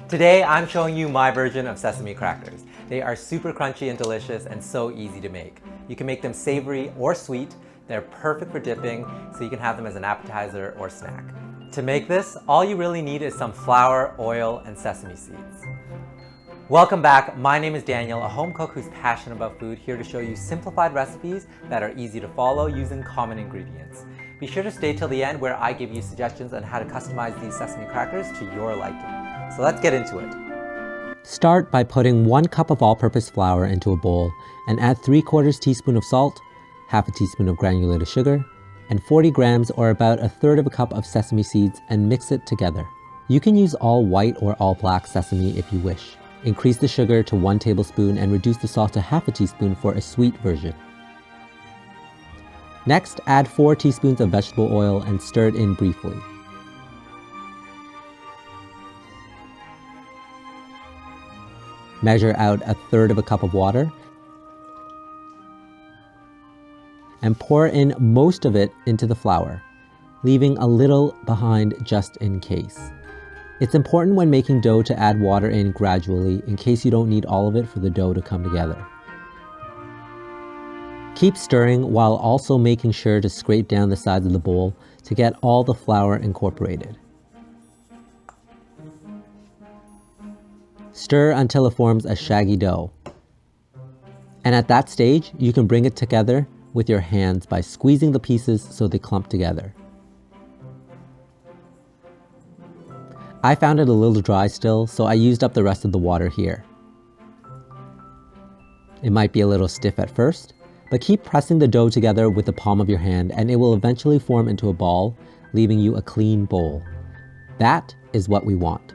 Today I'm showing you my version of sesame crackers. They are super crunchy and delicious and so easy to make. You can make them savory or sweet. They're perfect for dipping, so you can have them as an appetizer or snack. To make this, all you really need is some flour, oil, and sesame seeds. Welcome back. My name is Daniel, a home cook who's passionate about food, here to show you simplified recipes that are easy to follow using common ingredients. Be sure to stay till the end where I give you suggestions on how to customize these sesame crackers to your liking. So let's get into it. Start by putting 1 cup of all-purpose flour into a bowl and add 3/4 teaspoon of salt, half a teaspoon of granulated sugar, and 40 grams or about 1/3 cup of sesame seeds and mix it together. You can use all white or all black sesame if you wish. Increase the sugar to 1 tablespoon and reduce the salt to half a teaspoon for a sweet version. Next, add 4 teaspoons of vegetable oil and stir it in briefly. Measure out 1/3 cup of water and pour in most of it into the flour, leaving a little behind just in case. It's important when making dough to add water in gradually in case you don't need all of it for the dough to come together. Keep stirring while also making sure to scrape down the sides of the bowl to get all the flour incorporated. Stir until it forms a shaggy dough. And at that stage, you can bring it together with your hands by squeezing the pieces so they clump together. I found it a little dry still, so I used up the rest of the water here. It might be a little stiff at first, but keep pressing the dough together with the palm of your hand and it will eventually form into a ball, leaving you a clean bowl. That is what we want.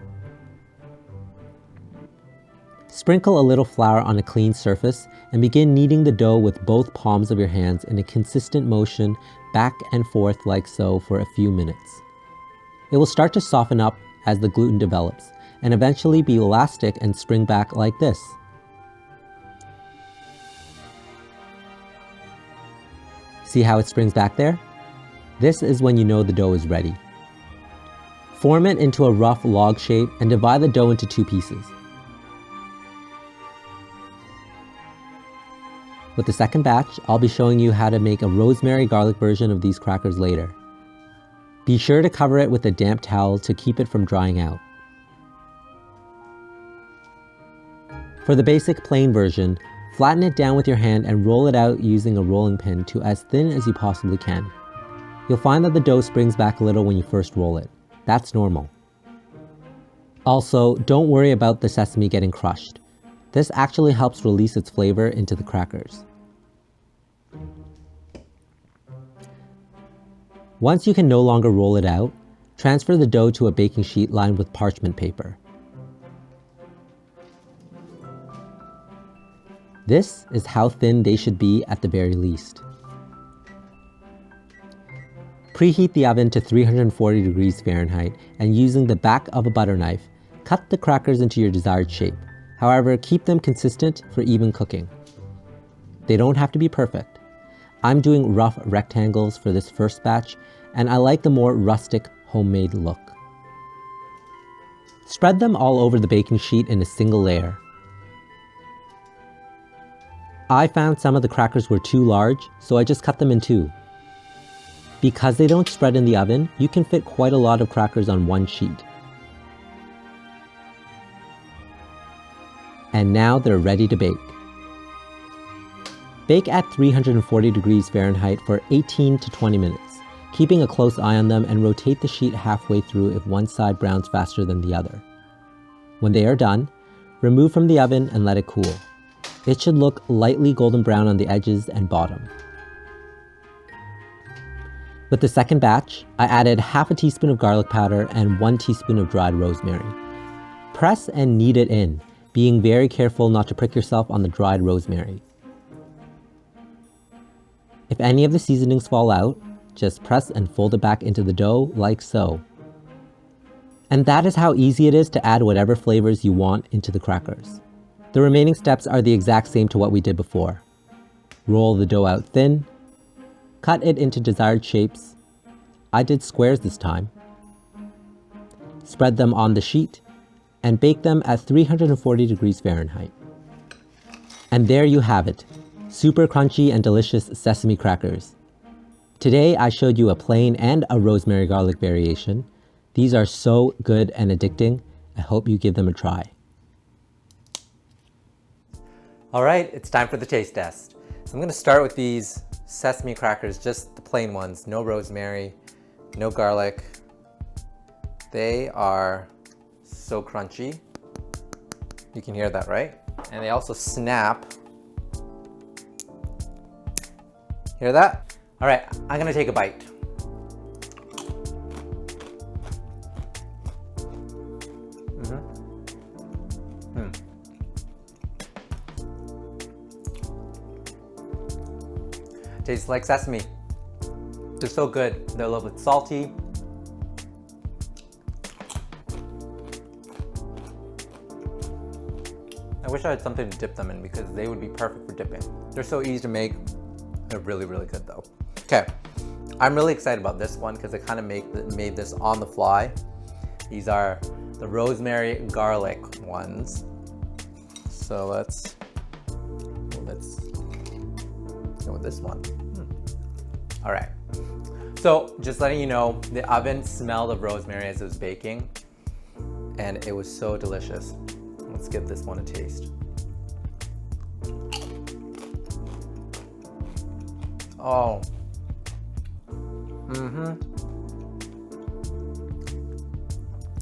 Sprinkle a little flour on a clean surface and begin kneading the dough with both palms of your hands in a consistent motion back and forth like so for a few minutes. It will start to soften up as the gluten develops and eventually be elastic and spring back like this. See how it springs back there? This is when you know the dough is ready. Form it into a rough log shape and divide the dough into 2 pieces. With the second batch, I'll be showing you how to make a rosemary garlic version of these crackers later. Be sure to cover it with a damp towel to keep it from drying out. For the basic plain version, flatten it down with your hand and roll it out using a rolling pin to as thin as you possibly can. You'll find that the dough springs back a little when you first roll it. That's normal. Also, don't worry about the sesame getting crushed. This actually helps release its flavor into the crackers. Once you can no longer roll it out, transfer the dough to a baking sheet lined with parchment paper. This is how thin they should be at the very least. Preheat the oven to 340 degrees Fahrenheit and using the back of a butter knife, cut the crackers into your desired shape. However, keep them consistent for even cooking. They don't have to be perfect. I'm doing rough rectangles for this first batch, and I like the more rustic, homemade look. Spread them all over the baking sheet in a single layer. I found some of the crackers were too large, so I just cut them in 2. Because they don't spread in the oven, you can fit quite a lot of crackers on one sheet. And now they're ready to bake. Bake at 340 degrees Fahrenheit for 18 to 20 minutes, keeping a close eye on them and rotate the sheet halfway through if one side browns faster than the other. When they are done, remove from the oven and let it cool. It should look lightly golden brown on the edges and bottom. With the second batch, I added half a teaspoon of garlic powder and 1 teaspoon of dried rosemary. Press and knead it in, being very careful not to prick yourself on the dried rosemary. If any of the seasonings fall out, just press and fold it back into the dough like so. And that is how easy it is to add whatever flavors you want into the crackers. The remaining steps are the exact same to what we did before. Roll the dough out thin, cut it into desired shapes. I did squares this time. Spread them on the sheet and bake them at 340 degrees Fahrenheit. And there you have it, super crunchy and delicious sesame crackers. Today I showed you a plain and a rosemary garlic variation. These are so good and addicting. I hope you give them a try. All right, it's time for the taste test. So I'm gonna start with these sesame crackers, just the plain ones, no rosemary, no garlic. They are so crunchy. You can hear that, right? And they also snap. Hear that? All right, I'm gonna take a bite. Tastes like sesame. They're so good. They're a little bit salty. I wish I had something to dip them in because they would be perfect for dipping. They're so easy to make. They're really, really good though. Okay, I'm really excited about this one because I kind of made this on the fly. These are the rosemary garlic ones. So let's go with this one. All right. So just letting you know, the oven smelled of rosemary as it was baking, and it was so delicious. Let's give this one a taste. Oh.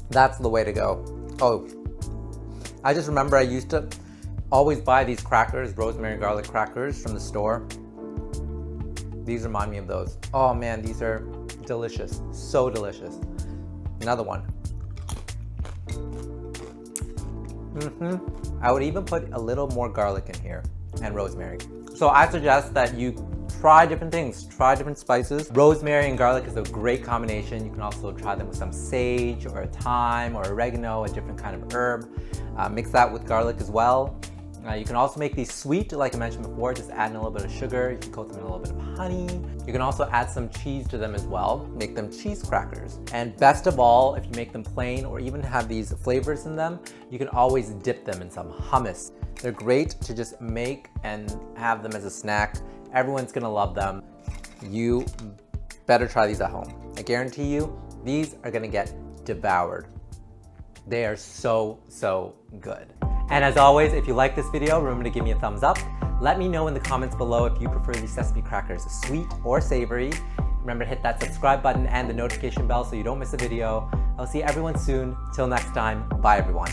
That's the way to go. Oh. I just remember I used to always buy these crackers, rosemary garlic crackers from the store. These remind me of those. Oh man, these are delicious, so delicious. Another one. I would even put a little more garlic in here and rosemary. So I suggest that you try different things, try different spices. Rosemary and garlic is a great combination. You can also try them with some sage or thyme or oregano, a different kind of herb. Mix that with garlic as well. You can also make these sweet, like I mentioned before, just add in a little bit of sugar. You can coat them in a little bit of honey. You can also add some cheese to them as well. Make them cheese crackers. And best of all, if you make them plain or even have these flavors in them, you can always dip them in some hummus. They're great to just make and have them as a snack. Everyone's gonna love them. You better try these at home. I guarantee you, these are gonna get devoured. They are so, so good. And as always, if you like this video, remember to give me a thumbs up. Let me know in the comments below if you prefer these sesame crackers sweet or savory. Remember to hit that subscribe button and the notification bell so you don't miss a video. I'll see everyone soon. Till next time, bye everyone.